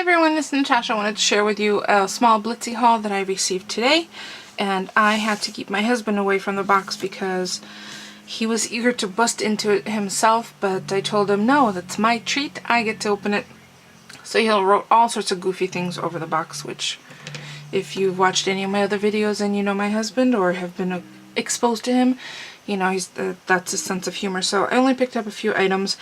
everyone, this is Natasha. I wanted to share with you a small Blitsy haul that I received today, and I had to keep my husband away from the box because he was eager to bust into it himself, but I told him no, that's my treat, I get to open it. So he wrote all sorts of goofy things over the box, which if you've watched any of my other videos and you know my husband or have been exposed to him, you know that's his sense of humor. So I only picked up a few items,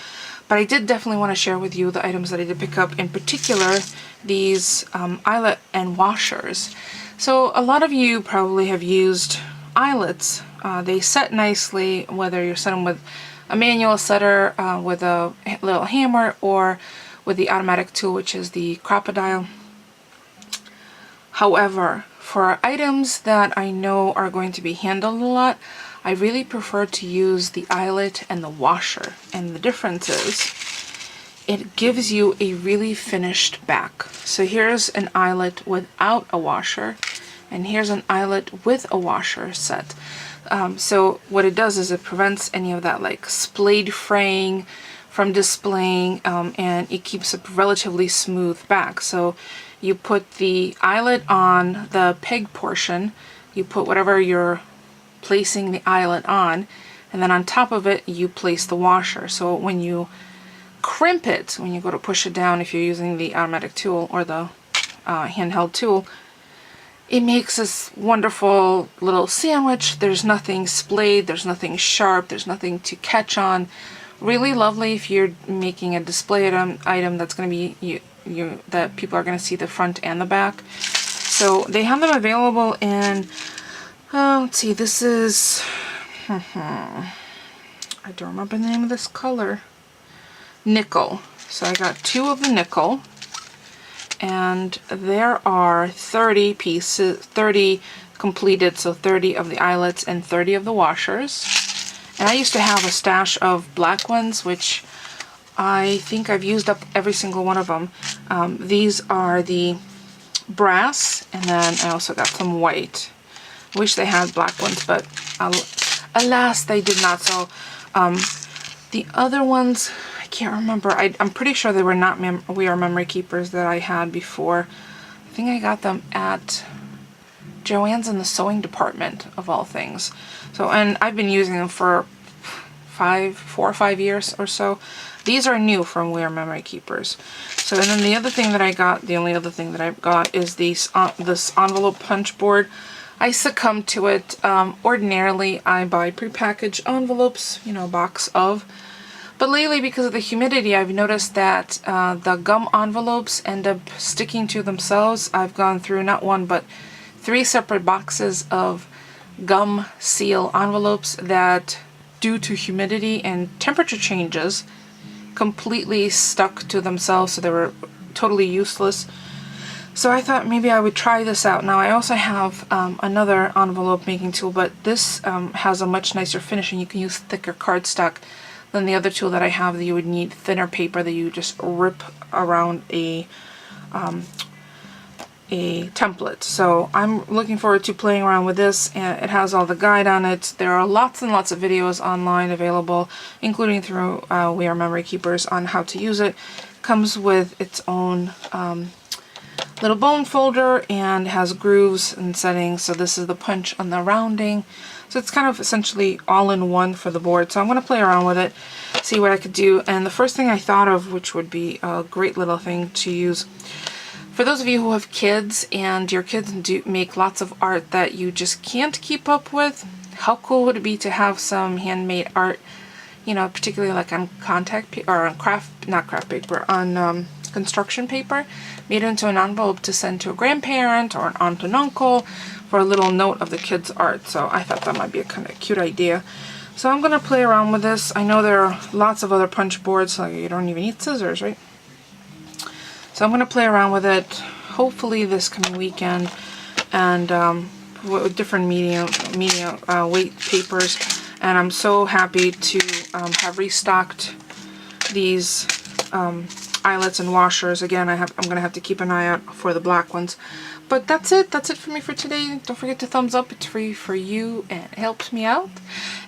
but I did definitely want to share with you the items that I did pick up, in particular these eyelet and washers. So a lot of you probably have used eyelets. They set nicely, whether you're setting with a manual setter with a little hammer or with the automatic tool, which is the crocodile. However, for items that I know are going to be handled a lot, I really prefer to use the eyelet and the washer. And the difference is, it gives you a really finished back. So here's an eyelet without a washer, and here's an eyelet with a washer set. So what it does is it prevents any of that like splayed fraying from displaying, and it keeps a relatively smooth back. So you put the eyelet on the peg portion, you put whatever you're placing the eyelet on, and then on top of it you place the washer. So when you crimp it, when you go to push it down, if you're using the automatic tool or the handheld tool, it makes this wonderful little sandwich. There's nothing splayed, there's nothing sharp, there's nothing to catch on. Really lovely if you're making a display item that's going to be that people are going to see the front and the back. So they have them available in let's see, this is I don't remember the name of this color. Nickel. So I got 2 of the nickel, and there are 30 pieces, 30 completed, so 30 of the eyelets and 30 of the washers. And I used to have a stash of black ones, which I think I've used up every single one of them. These are the brass, and then I also got some white. Wish they had black ones, but alas, they did not. So the other ones, I can't remember. I'm pretty sure they were not We Are Memory Keepers that I had before. I think I got them at Joann's in the sewing department, of all things. So, and I've been using them for 4 or 5 years or so. These are new from We Are Memory Keepers. So, and then the other thing that I got, the only other thing that I got is this envelope punch board. I succumb to it. Ordinarily, I buy prepackaged envelopes, you know, a box of. But lately, because of the humidity, I've noticed that the gum envelopes end up sticking to themselves. I've gone through not 1, but 3 separate boxes of gum seal envelopes that, due to humidity and temperature changes, completely stuck to themselves, so they were totally useless. So I thought maybe I would try this out. Now I also have another envelope making tool, but this has a much nicer finish, and you can use thicker cardstock than the other tool that I have that you would need thinner paper that you just rip around a template. So I'm looking forward to playing around with this, and it has all the guide on it. There are lots and lots of videos online available, including through We Are Memory Keepers, on how to use it. Comes with its own little bone folder and has grooves and settings. So this is the punch on the rounding. So it's kind of essentially all in one for the board. So I'm going to play around with it, see what I could do. And the first thing I thought of, which would be a great little thing to use, for those of you who have kids and your kids do make lots of art that you just can't keep up with, how cool would it be to have some handmade art, you know, particularly like on contact paper, or on on construction paper, made into an envelope to send to a grandparent or an aunt and uncle for a little note of the kids' art. So I thought that might be a kind of cute idea. So I'm going to play around with this. I know there are lots of other punch boards, so you don't even need scissors, right? So I'm going to play around with it, hopefully this coming weekend, and with different medium weight papers. And I'm so happy to have restocked these eyelets and washers. Again, I'm going to have to keep an eye out for the black ones. But that's it. That's it for me for today. Don't forget to thumbs up. It's free for you and it helps me out.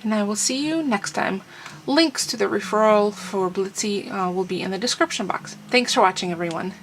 And I will see you next time. Links to the referral for Blitsy will be in the description box. Thanks for watching, everyone.